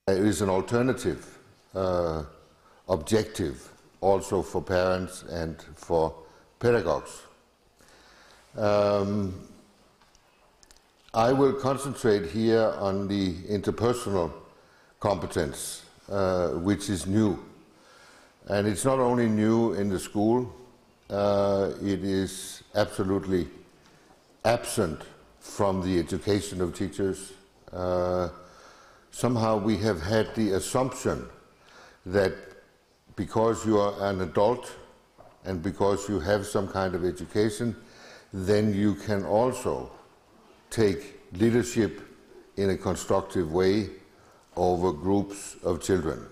There is an alternative objective also for parents and for pedagogues. I will concentrate here on the interpersonal competence, which is new. And it's not only new in the school, it is absolutely absent from the education of teachers. Somehow we have had the assumption that because you are an adult and because you have some kind of education, then you can also take leadership in a constructive way over groups of children.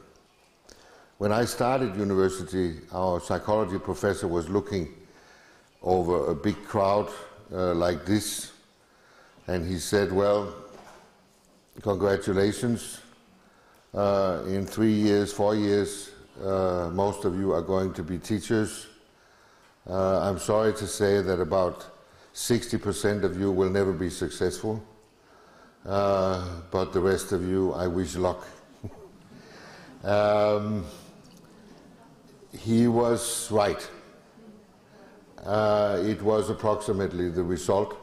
When I started university, our psychology professor was looking over a big crowd like this, and he said, well, congratulations, in 3 years, 4 years, most of you are going to be teachers. I'm sorry to say that about 60% of you will never be successful, but the rest of you, I wish luck. He was right. It was approximately the result,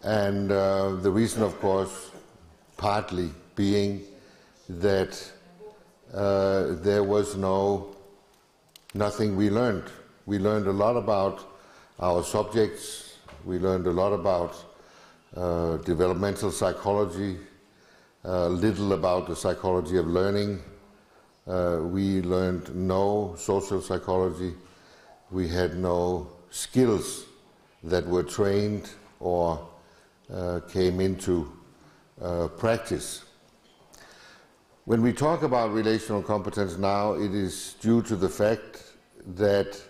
and the reason, of course, partly being that there was nothing we learned. We learned a lot about our subjects. We learned a lot about developmental psychology, little about the psychology of learning. We learned no social psychology. We had no skills that were trained or came into practice. When we talk about relational competence now, it is due to the fact that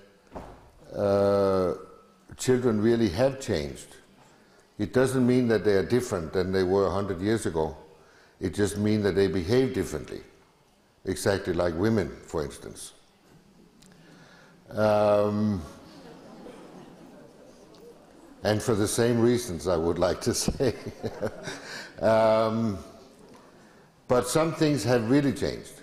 children really have changed. It doesn't mean that they are different than they were 100 years ago. It just means that they behave differently, exactly like women, for instance. And for the same reasons, I would like to say. But some things have really changed.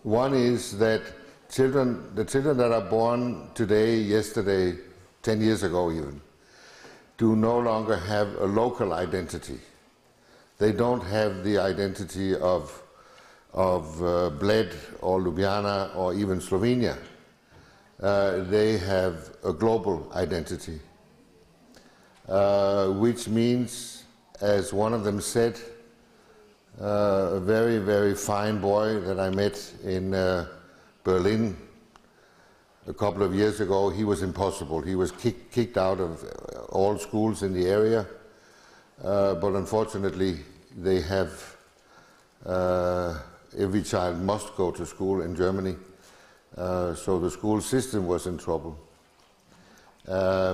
One is that the children that are born today, yesterday, 10 years ago even, do no longer have a local identity. They don't have the identity of Bled or Ljubljana or even Slovenia. They have a global identity, which means, as one of them said, a very, very fine boy that I met in Berlin a couple of years ago, he was impossible. He was kicked out of all schools in the area, but unfortunately they have, every child must go to school in Germany, so the school system was in trouble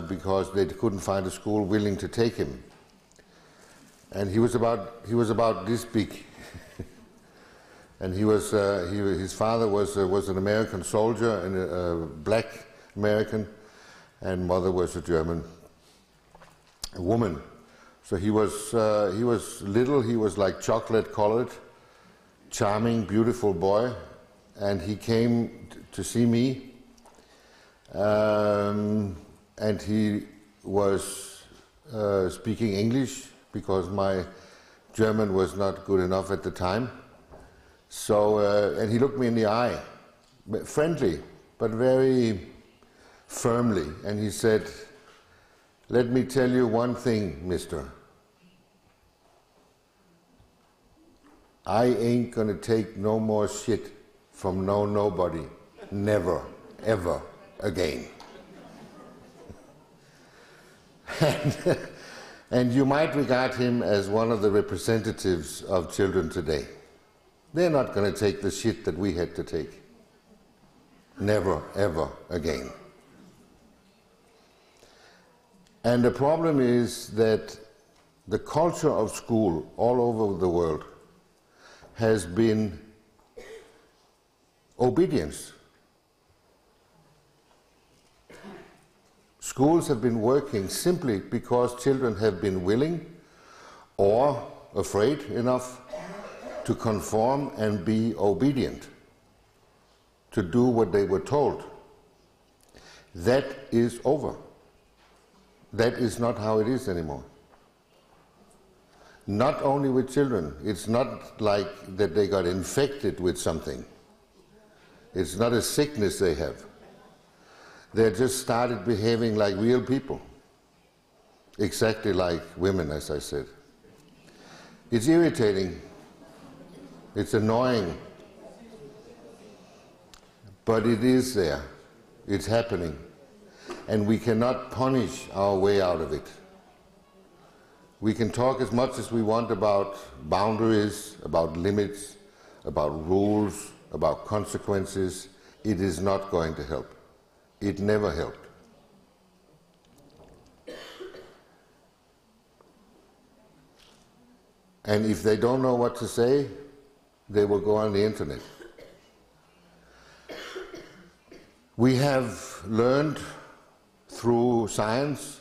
because they couldn't find a school willing to take him. And he was about this big. And his father was an American soldier, and a black American, and mother was a German woman. So he was little. He was like chocolate colored, charming, beautiful boy, and he came to see me, and he was speaking English because my German was not good enough at the time. So, and he looked me in the eye, friendly, but very firmly, and he said, "Let me tell you one thing, mister. I ain't gonna take no more shit from nobody, never, ever again." And you might regard him as one of the representatives of children today. They're not going to take the shit that we had to take. Never, ever again. And the problem is that the culture of school all over the world has been obedience. Schools have been working simply because children have been willing or afraid enough to conform and be obedient, to do what they were told. That is over. That is not how it is anymore. Not only with children. It's not like that they got infected with something. It's not a sickness they have. They just started behaving like real people. Exactly like women, as I said. It's irritating. It's annoying. But it is there. It's happening. And we cannot punish our way out of it. We can talk as much as we want about boundaries, about limits, about rules, about consequences. It is not going to help. It never helped. And if they don't know what to say, they will go on the internet. We have learned through science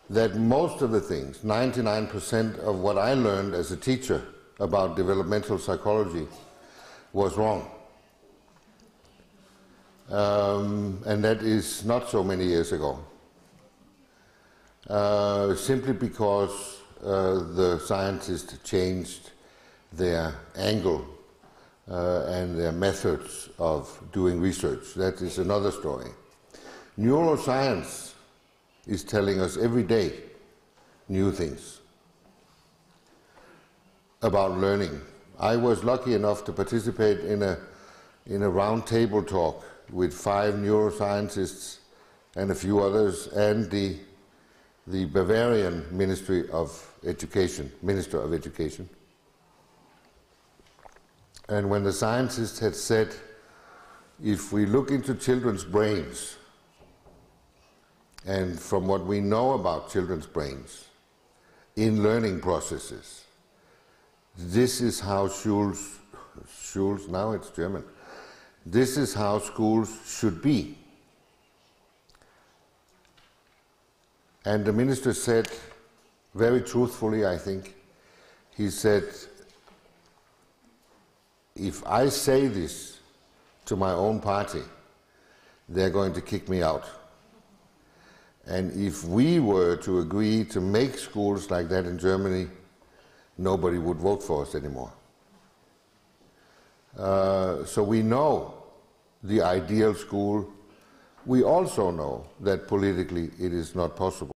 that most of the things, 99% of what I learned as a teacher about developmental psychology was wrong. And that is not so many years ago. Simply because the scientists changed their angle and their methods of doing research. That is another story. Neuroscience is telling us every day new things about learning. I was lucky enough to participate in a round table talk with 5 neuroscientists and a few others, and the Bavarian Ministry of Education, Minister of Education. And when the scientists had said, if we look into children's brains, and from what we know about children's brains in learning processes, this is how schools, now it's German, this is how schools should be. And the minister said, very truthfully I think, he said, if I say this to my own party, they're going to kick me out. And if we were to agree to make schools like that in Germany, nobody would vote for us anymore. So we know the ideal school. We also know that politically it is not possible.